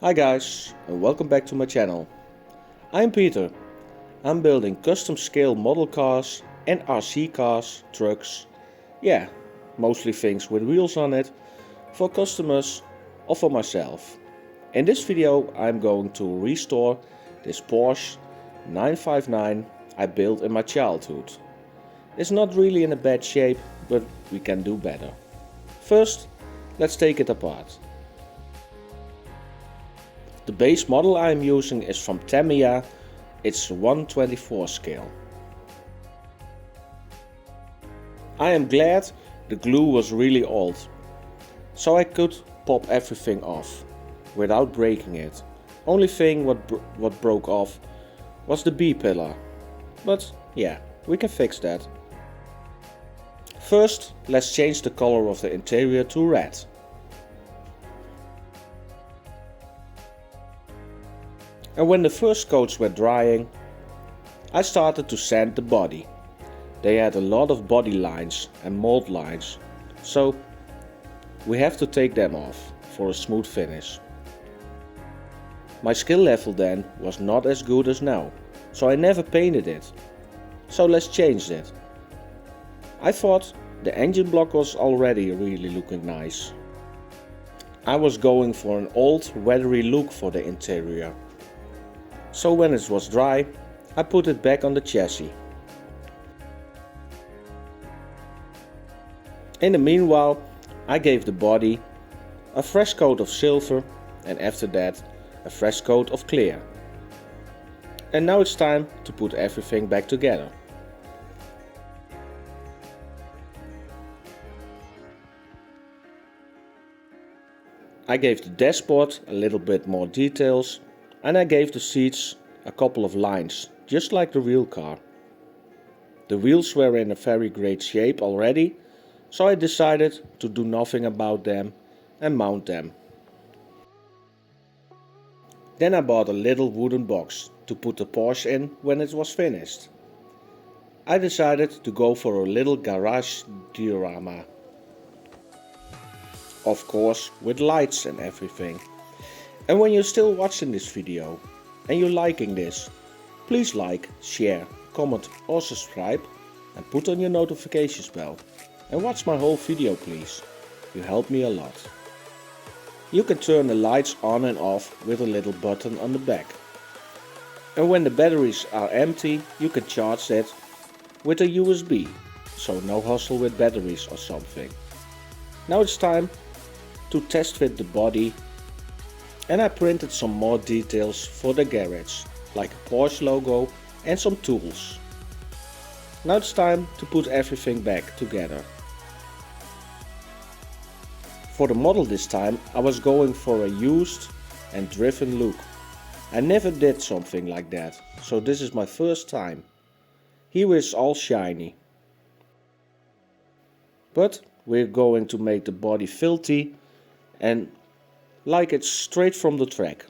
Hi guys, and welcome back to my channel. I'm Peter. I'm building custom scale model cars and RC cars, trucks, yeah, mostly things with wheels on it, for customers or for myself. In this video I'm going to restore this Porsche 959 I built in my childhood. It's not really in a bad shape, but we can do better. First, let's take it apart. The base model I am using is from Tamiya. It's 1/24 scale. I am glad the glue was really old, so I could pop everything off without breaking it. Only thing what broke off was the B-pillar, but yeah, we can fix that. First, let's change the color of the interior to red. And when the first coats were drying, I started to sand the body. They had a lot of body lines and mold lines, so we have to take them off for a smooth finish. My skill level then was not as good as now, so I never painted it. So let's change it. I thought the engine block was already really looking nice. I was going for an old weathery look for the interior. So when it was dry, I put it back on the chassis. In the meanwhile, I gave the body a fresh coat of silver and after that a fresh coat of clear. And now it's time to put everything back together. I gave the dashboard a little bit more details. And I gave the seats a couple of lines, just like the real car. The wheels were in a very great shape already, so I decided to do nothing about them and mount them. Then I bought a little wooden box to put the Porsche in when it was finished. I decided to go for a little garage diorama. Of course, with lights and everything. And when you're still watching this video and you're liking this, please like, share, comment or subscribe and put on your notifications bell. And watch my whole video please, you help me a lot. You can turn the lights on and off with a little button on the back. And when the batteries are empty, you can charge it with a USB, so no hassle with batteries or something. Now it's time to test fit the body. And I printed some more details for the garage, like a Porsche logo and some tools. Now it's time to put everything back together. For the model this time I was going for a used and driven look. I never did something like that, so this is my first time. Here is all shiny. But we're going to make the body filthy and like it's straight from the track.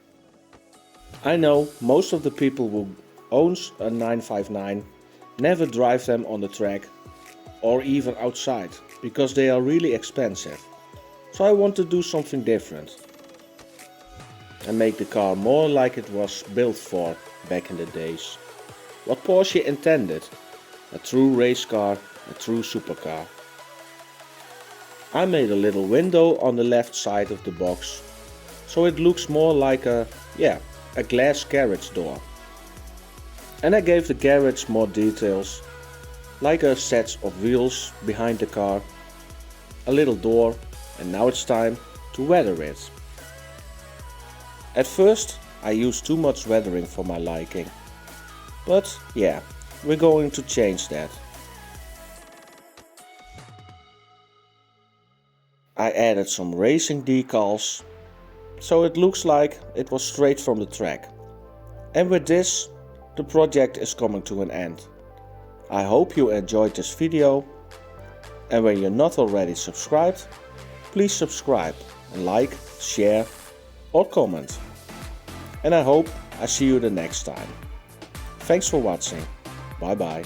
I know most of the people who owns a 959 never drive them on the track or even outside because they are really expensive. So I want to do something different and make the car more like it was built for back in the days. What Porsche intended, a true race car, a true supercar. I made a little window on the left side of the box, so it looks more like a glass garage door. And I gave the garage more details, like a set of wheels behind the car, a little door, and now it's time to weather it. At first I used too much weathering for my liking, but yeah, we're going to change that. I added some racing decals, so it looks like it was straight from the track. And with this, the project is coming to an end. I hope you enjoyed this video, and when you're not already subscribed, please subscribe and like, share or comment. And I hope I see you the next time. Thanks for watching. Bye bye.